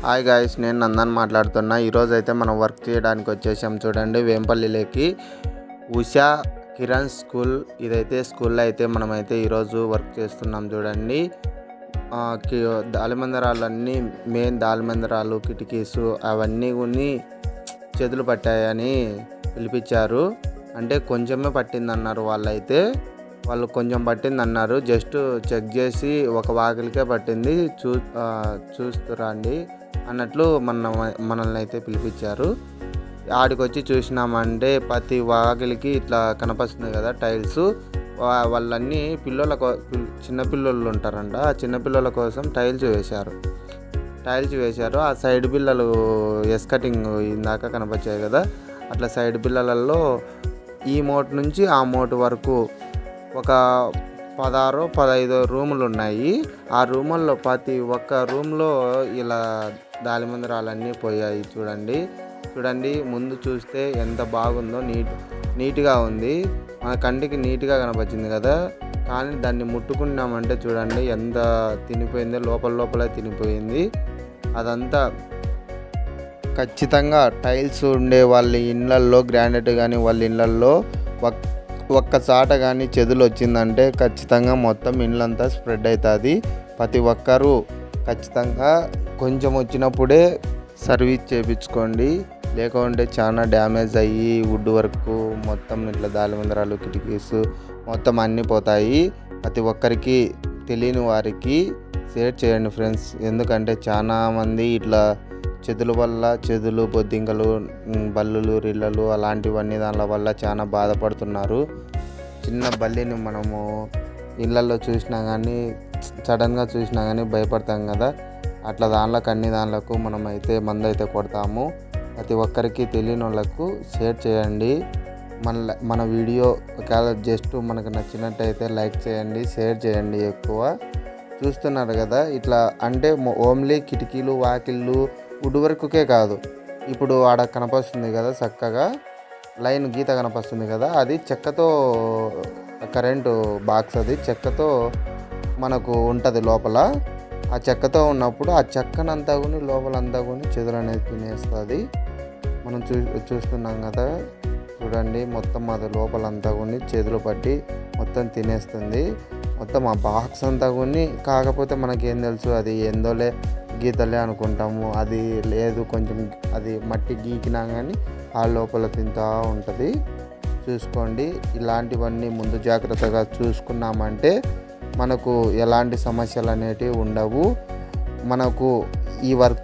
Hi guys, నేను నందన్ మాట్లాడుతున్నా. ఈరోజు అయితే మనం వర్క్ చేయడానికి వచ్చేసాం. చూడండి, వేంపల్లిలోకి ఉషా కిరణ్ స్కూల్. ఇదైతే స్కూల్లో అయితే మనమైతే ఈరోజు వర్క్ చేస్తున్నాం. చూడండి, దాలిమందరాలన్నీ మెయిన్ దాలిమందరాలు కిటికీసు అవన్నీ కొన్ని చెదులు పట్టాయని పిలిపించారు. అంటే కొంచెమే పట్టిందన్నారు వాళ్ళు కొంచెం పట్టింది అన్నారు. జస్ట్ చెక్ చేసి ఒక వాకిలికే పట్టింది, చూస్తురండి అన్నట్లు మనల్ని అయితే పిలిపించారు. ఆడికి వచ్చి చూసినామంటే ప్రతి వాకిలికి ఇట్లా కనపస్తుంది కదా టైల్స్. వాళ్ళన్నీ చిన్నపిల్లలు ఉంటారంట. ఆ చిన్నపిల్లల కోసం టైల్స్ వేశారు. ఆ సైడ్ బిల్లలు కటింగ్ ఇందాక కనపచ్చాయి కదా, అట్లా సైడ్ బిల్లలలో ఈ మోటు నుంచి ఆ మోటు వరకు ఒక 16-15 రూములు ఉన్నాయి. ఆ రూముల్లో ప్రతి ఒక్క రూమ్లో ఇలా దాలిమందరాలన్నీ పోయాయి. చూడండి ముందు చూస్తే ఎంత బాగుందో, నీట్గా ఉంది. మన కంటికి నీట్గా కనపచ్చింది కదా, కానీ దాన్ని ముట్టుకున్నామంటే చూడండి ఎంత తినిపోయిందో, లోపలే తినిపోయింది. అదంతా ఖచ్చితంగా టైల్స్ ఉండే వాళ్ళ ఇళ్ళల్లో, గ్రానైట్ కానీ వాళ్ళ ఇళ్ళల్లో ఒక్కసాట కానీ చెదులు వచ్చిందంటే ఖచ్చితంగా మొత్తం ఇళ్ళంతా స్ప్రెడ్ అవుతుంది. ప్రతి ఒక్కరూ ఖచ్చితంగా కొంచెం వచ్చినప్పుడే సర్వీస్ చేయించుకోండి, లేకుంటే చాలా డ్యామేజ్ అయ్యి వుడ్ వర్క్ మొత్తం ఇట్లా దాలిమందరాలు కిటికీస్ మొత్తం అన్నీ పోతాయి. ప్రతి ఒక్కరికి తెలియని వారికి షేర్ చేయండి ఫ్రెండ్స్. ఎందుకంటే చాలా మంది ఇట్లా చెదులు బొద్దింకలు, బల్లులు, రిల్లలు అలాంటివన్నీ దాని వల్ల చాలా బాధపడుతున్నారు. చిన్న బల్లిని మనము ఇళ్ళల్లో చూసినా కానీ, సడన్గా చూసినా కానీ భయపడతాం కదా, అట్లా దానిలకు మనమైతే మందు అయితే కొడతాము. ప్రతి ఒక్కరికి తెలియని వాళ్ళకు షేర్ చేయండి. మన వీడియో ఒకవేళ జస్ట్ మనకు నచ్చినట్టయితే లైక్ చేయండి, షేర్ చేయండి. ఎక్కువ చూస్తున్నారు కదా, ఇట్లా అంటే ఓన్లీ కిటికీలు, వాకిళ్ళు, వుడ్ వర్క్కే కాదు. ఇప్పుడు ఆడ కనపస్తుంది కదా చక్కగా లైన్ గీత కనపస్తుంది కదా, అది చెక్కతో కరెంటు బాక్స్, అది చెక్కతో మనకు ఉంటుంది లోపల. ఆ చెక్కతో ఉన్నప్పుడు ఆ చెక్కనంతా కూడా లోపలంతా కూడా చెదులు అనేది తినేస్తుంది. మనం చూస్తున్నాం కదా, చూడండి మొత్తం అది లోపలంతా కూడా చెదులు పట్టి మొత్తం తినేస్తుంది. మొత్తం ఆ బాక్స్ అంతా కూడా. కాకపోతే మనకేం తెలుసు, అది ఏందోలే గీతలే అనుకుంటాము. అది లేదు, కొంచెం అది మట్టి గీకినా కానీ ఆ లోపల తింటూ ఉంటుంది. చూసుకోండి, ఇలాంటివన్నీ ముందు జాగ్రత్తగా చూసుకున్నామంటే మనకు ఎలాంటి సమస్యలు అనేటివి ఉండవు. మనకు ఈ వర్క్